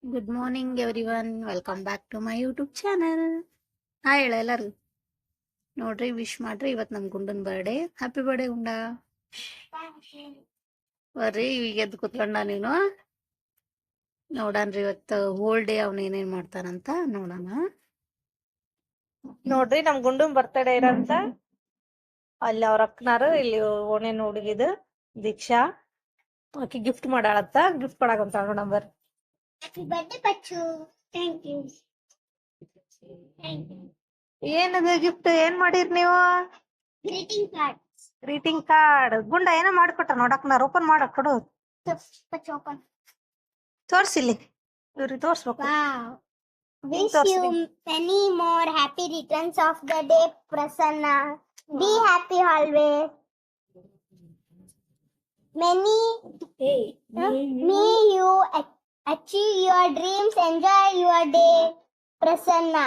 Good morning, everyone. Welcome back to my YouTube channel. Hi ಹೇಳ ಎಲ್ಲರೂ ನೋಡ್ರಿ wish ಮಾಡ್ರಿ. ಇವತ್ತು ನಮ್ಮ ಗುಂಡನ್ ಬರ್ಡೇ. ಹ್ಯಾಪಿ ಬರ್ಡೇ ಗುಂಡ. ಬರ್ರಿ ಈಗ ಎದ್ದು ಕುತ್ಕೊಂಡ ನೀನು. ನೋಡನ್ರಿ ಇವತ್ತು ಹೋಲ್ ಡೇ ಅವ್ನ ಏನೇನ್ ಮಾಡ್ತಾನಂತ ನೋಡೋಣ. ನೋಡ್ರಿ ನಮ್ ಗುಂಡನ್ ಬರ್ತಡೇ ಇರಂತ ಅಲ್ಲಿ ಅವ್ರ ಅಕ್ಕನಾರು ಇಲ್ಲಿ ಓಣೆ ಹುಡುಗಿದು ದೀಕ್ಷಾ ಆಕಿ ಗಿಫ್ಟ್ ಮಾಡಾಳತ್ತ. ಗಿಫ್ಟ್ ಕೊಡಾಕಂತ ನೋಡಂಬರ್. Happy birthday, Pachu. Thank you. ಏನದು ಗಿಫ್ಟ್? ಏನ್ ಮಾಡಿರ್ ನೀವು? Greeting card. Greeting card. Gunda ಏನೋ ಮಾಡ್ಕೊಟ್ಟ ನೋಡಕ್ನಾರ. ಓಪನ್ ಮಾಡಕ್ ಕೊಡು. Pachu, open. ತೋರ್ಸಿಲ್ಲಿ ಇವ್ರಿಗೆ ತೋರ್ಸ್ಬೇಕು. Wow. Wish ತೋರ್ಸ್ರಿ. you many more happy returns of the day, Prasanna. Be happy always. May you achieve your dreams. Enjoy your day, Prasanna.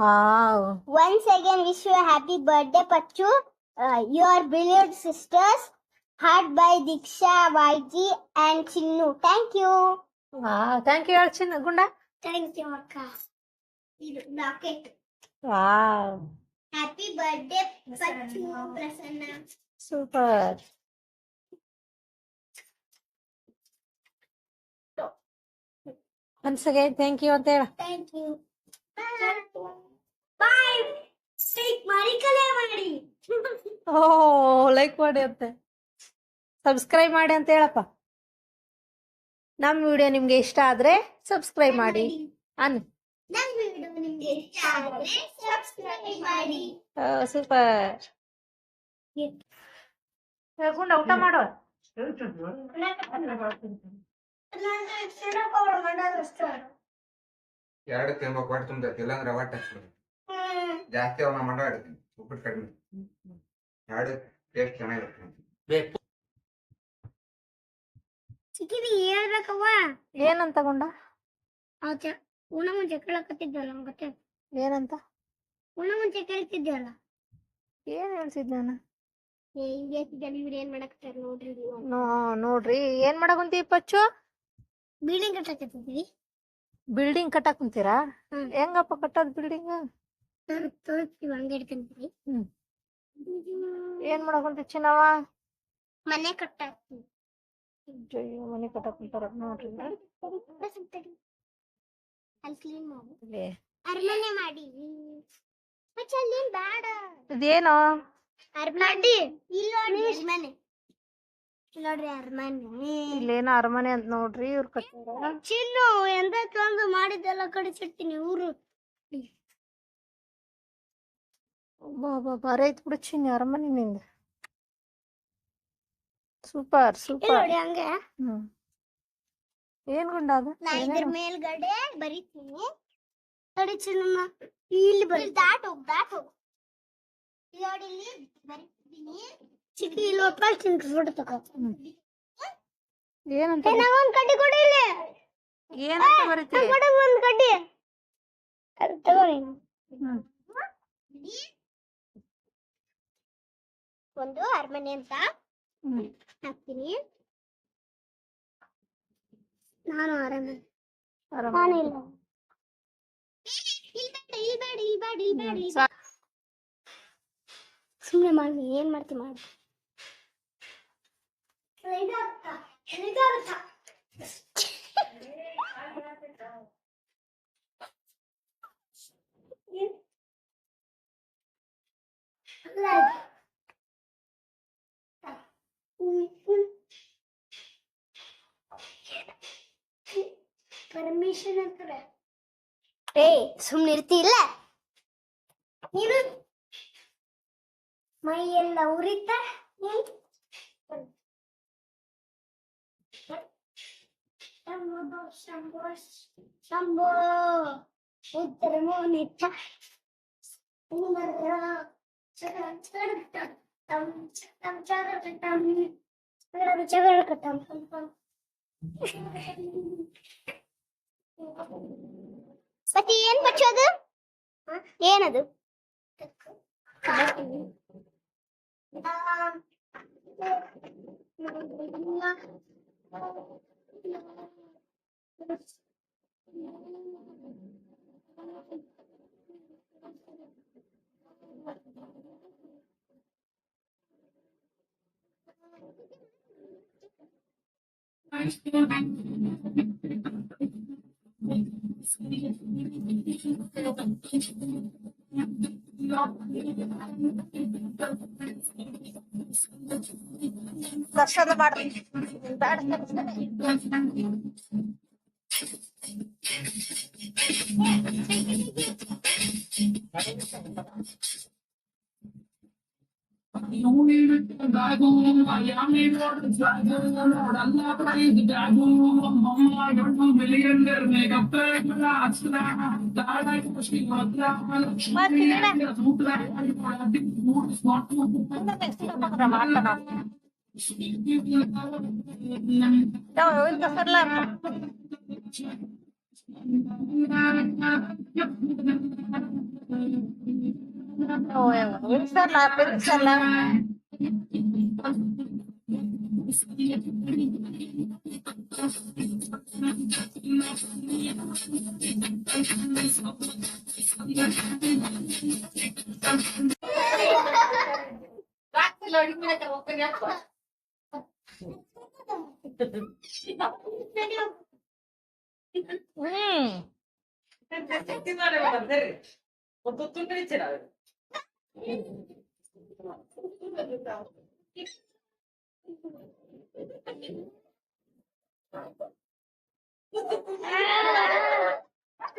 Wow. Once again, wish you a happy birthday, Pachu. Your beloved sisters, heart by Diksha, Vaiji, and Chinnu. Thank you. Wow, thank you ಹೇಳ್ಚಿನ್ Gunda. Thank you, Akka. Rocket. Wow, Happy birthday, Pachu, Prasanna. Super. Once again thank you ಅಂತ ಹೇಳ. Thank you. Bye. Take Marikale Mari. ಓ, like ಮಾಡಿ ಅಂತೆ, subscribe ಮಾಡಿ ಅಂತ ಹೇಳಪ್ಪ. ನಮ್ಮ ವಿಡಿಯೋ ನಿಮ್ಗೆ ಇಷ್ಟ ಆದ್ರೆ ಸಬ್ಸ್ಕ್ರೈಬ್ ಮಾಡಿ ಅನ್. ನಮ್ಮ ವಿಡಿಯೋ ನಿಮಗೆ ಇಷ್ಟ ಆದರೆ ಸಬ್ಸ್ಕ್ರೈಬ್ ಮಾಡಿ. ಸೂಪರ್. ಗುಂಡ ಊಟ ಮಾಡೋ. ಎರಡು ತಿನ್ಬೇಕು, ಒಟ್ಟು ತುಂಬತೈತಿ. ಇಲ್ಲಾಂದ್ರೆ ಒಟ್ಟು ಹಚ್ಬಿಡು. ಜಾಸ್ತಿ ಅವನ್ನ ಮಾಡಾಡ್ತೀನಿ, ಉಪ್ಪಿಟ್ಟು ಕಡಿಮೆ. ಎರಡು ಟೇಸ್ಟ್ ಚೆನ್ನಾಗಿರುತ್ತೆ. ಚಿಕ್ಕಿದಿ ಹೇಳ್ಬೇಕವ್ವ. ಏನಂತ ಗುಂಡ? ಉಣ ಮುಂಚೆ ಕೇಳಕತ್ತಿದ್ದಲ್ಲ ಮತ್ತೆ. ಏನಂತ? ಉಣ ಮುಂಚೆ ಕೇಳ್ತಿದ್ದಲ್ಲ. ಏನ್ ಹೇಳ್ತಿದ್ ನಾನು? ಇವ್ರು ಏನ್ ಮಾಡಕತ್ತಾರ ನೋಡ್ರಿ. ನೋಡ್ರಿ ಏನ್ ಮಾಡಕುಂತಿ ಪಚ್ಚು? ಬಿಲ್ಡಿಂಗ್ ಕಟ್ಟಕತ್ತಿದ್ವಿ. ಬಿಲ್ಡಿಂಗ್ ಕಟ್ಟಕ್ ಕುಂತೀರಾ? ಹ್ಮ್. ಹೆಂಗಪ್ಪ ಕಟ್ಟದ್ ಬಿಲ್ಡಿಂಗ್? ತೋರಿಸ್ತೀವಿ, ಹಂಗೆ ಇಡ್ಕೊಂತೀವಿ. ಏನ್ ಮಾಡಕುಂತಿ ಚಿನ್ನವ? ಮನೆ ಕಟ್ಟಾಕ್ತೀವಿ. ಮನೆ ಕಟ್ಟಕ್ ಕುಂತಾರ ನೋಡ್ರಿ. ಅಲ್ಲಿ ಕ್ಲೀನ್ ಮಾಡಿ ಅರಮನೆ ಮಾಡಿ. ಮತ್ತೆ ಅಲ್ಲೇನ್ ಬೇಡ. ಇದೇನೋ ಅರಮನೆ ಇಲ್ಲಿ ನೋಡಿ. ಅರಮನೆ ನೋಡ್ರಿ, ಅರಮನೆ. ಇಲ್ಲೇನೋ ಅರಮನೆ ಅಂತ ನೋಡ್ರಿ ಇವ್ರು ಕಟ್ಟಾರ. ಚಿನ್ನು ಎಂತ ತಂದು ಮಾಡಿದ್ದೆಲ್ಲ ಕಡಿಸಿಡ್ತೀನಿ ಊರು. ಬಾರ ಐತ್ ಬಿಡು ಚಿನ್ನಿ ಅರಮನೆ ನಿಂದ. Super super. ನೋಡಿ ಹಂಗೆ. ಏನ್ ಗುಂಡ ಅದು? ನಾ ಇದ್ರ ಮೇಲ್ಗಡೆ ಬರೀತೀನಿ. ನೋಡಿ ಚಿನ್ನಮ್ಮ, ಇಲ್ಲಿ ಬರೀ ದಾಟ್ ಹೋಗ್. ನೋಡಿ ಇಲ್ಲಿ ಬರೀತೀನಿ. ಚಿಕ್ಕಿ ಇಲ್ಲಿ ಒಪ್ಪಾಳ್ತೀನಿ, ಫೋಟೋ ತಗೋ. ಏನಂತ? ಒಂದ್ ಕಡ್ಡಿ ಕೊಡಿ ಇಲ್ಲಿ. ಏನಂತ ಬರೀತಿ? ಒಂದ್ ಕಡ್ಡಿ ಅದು ತಗೋರಿ. ಒಂದು ಅರಮನೆ ಅಂತ ಹಾಕ್ತೀನಿ. ನಾನು ಅರಮನೆ. ನಾನು ಇಲ್ಲ. ಸುಮ್ನೆ ಮಾಡಿ, ಏನ್ ಮಾಡ್ತಿ ಮಾಡಿ. ಪರ್ಮಿಷನ್ ಅಂತಾರೆ. ಸುಮ್ನೆ ಇರ್ತಿಲ್ಲ ನೀನು. ಮೈ ಎಲ್ಲ ಉರಿತ. ಶಂಭೋ ಶಂಭೋ ಉತ್ತರ ಮೋನಿತ. ಮತ್ತೆ ಏನ್ ಬಚ್ಚೋದು? ಏನದು? ದರ್ಶನ ಮಾಡ್ರಿ ಬ್ಯಾಡ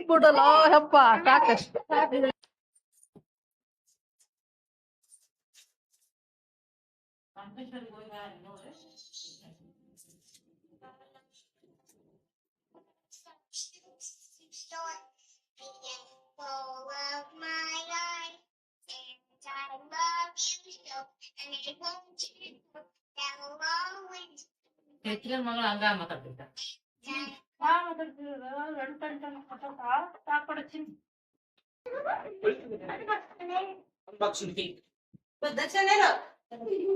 ಬಿಡಲ್ಲ ಯಪ್ಪ ಸಾಕಷ್ಟು All of my life, and I love you so, and I want you to know always. ಮಗಳು ಹಂಗ ಮಾತಾಡ್ತಿದ್ದ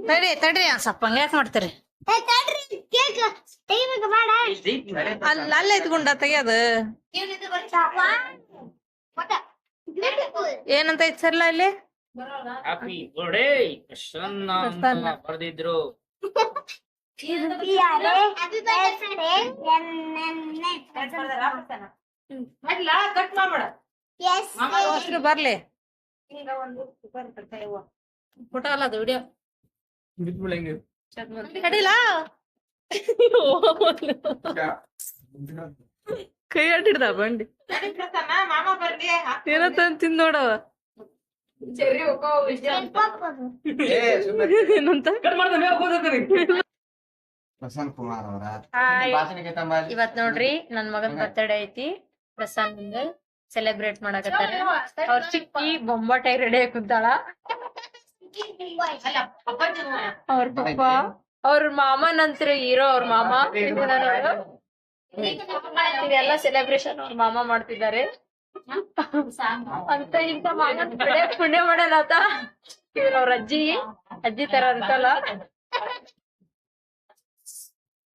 ತಡಿ ತಡ್ರಿ ಸ್ವಲ್ಪ ಹಂಗ್ಯಾಕ್ ಮಾಡ್ತೀರಿ ಅಲ್ಲ ಎತ್ಕೊಂಡ ತೆಗಿಯೋದು ಏನಂತ ಐತ್ ಸರ್ಲ ಇಲ್ಲಿ ಹ್ಯಾಪಿ ಬರ್ಡೇ ಪ್ರಸನ್ನ ಅಂತ ಬರ್ದಿದ್ರು ಕಟ್ ಮಾಡ್ಬೇಡ ಹೆಸರು ಬರ್ಲಿ ಫೋಟೋ ಅಲ್ಲ ಅದು ವಿಡಿಯೋ ಕಡಿಲ ಕೈ ಆಟಿಡ್ದ ಬಂಡಿ ಏನಂತ ತಿಂದ್ ನೋಡವ ಏನಂತ ಪ್ರಸನ್ನ ಕುಮಾರ್ ಅವರ ಹಾಯ್ ಭಾಷಣಕ್ಕೆ ತಮ್ಮ ಇವತ್ ನೋಡ್ರಿ ನನ್ ಮಗನ್ ಬರ್ತಡೇ ಐತಿ ಪ್ರಸನ್ನ ಸೆಲೆಬ್ರೇಟ್ ಮಾಡಕತ್ತಾರ ಅವ್ರ ಚಿಕ್ಕಿ ಬೊಂಬಾಟಾಗಿ ರೆಡಿ ಆಗಿ ಕುಂತಾಳ ಅವ್ರ ಪಪ್ಪ ಅವ್ರ ಮಾಮನಂತ್ರ ಹೀರೋ ಅವ್ರ ಮಾಮ ಇದೆಲ್ಲ ಸೆಲೆಬ್ರೇಷನ್ ಅವ್ರ ಮಾಮ ಮಾಡ್ತಿದ್ದಾರೆ ಅಂತ ಇಂತ ಮಾಮನ್ ಪುಣ್ಯ ಮಾಡಲಾತ ಇವ್ರ ಅವ್ರ ಅಜ್ಜಿ ತರ ಅಂತಲ್ಲ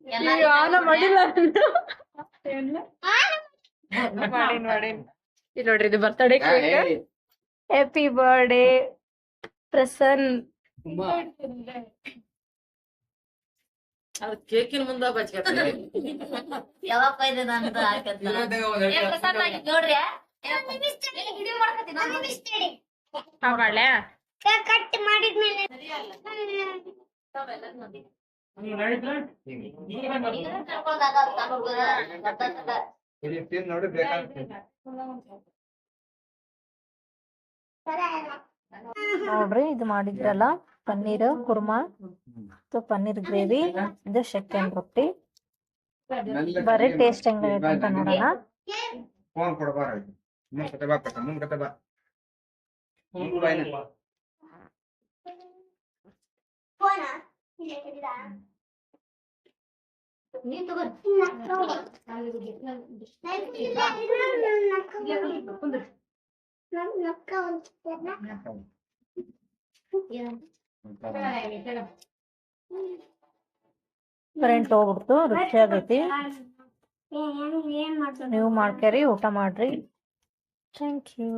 ಯಾವನ ಮಾಡಿಲ್ಲ ಮಾಡೀನಿ ಇಲ್ಲಿ ನೋಡ್ರಿ ಇದು birthday cake happy birthday Prasan ಅದು ಕೇಕಿನ ಮುಂದ ಬಚ್ಕತ್ತಾರೆ ಯಾವಾಗ ಇದೆ ಅಂತ ನೋಡ್ರಿ ಮಾಡ್ಲ್ಯಾ ಕಟ್ ಮಾಡಿದ್ಮೇಲೆ ನೋಡಿ ಬೇಕಾಗ್ತದೆ ನೋಡ್ರಿ ಇದು ಮಾಡಿದ್ರಲ್ಲ ಪನ್ನೀರ್ ಕುರ್ಮಾ ಮತ್ತು ಪನ್ನೀರ್ ಗ್ರೇವಿ ಇದು ಶೆಕ್ಕನ್ ರೊಟ್ಟಿ ಬರೀ ಟೇಸ್ಟ್ ಹೆಂಗೈತೆ ಅಂತ ನೋಡೋಣ ಫೋನ್ ಕೊಡಬಾರ್ದು ಮುಂದೆ ಬಾ ಪಟ್ಟ ಮುಂದೆ ಬಾ ಮುಂದೆ ಬಾ ಇಲ್ಲ ಕರೆಂಟ್ ಹೋಗ್ಬಿಡ್ತು ರುಚಿ ಆಗೈತಿ ನೀವು ಮಾಡ್ಕೇರಿ ಊಟ ಮಾಡ್ರಿ ಥ್ಯಾಂಕ್ ಯು.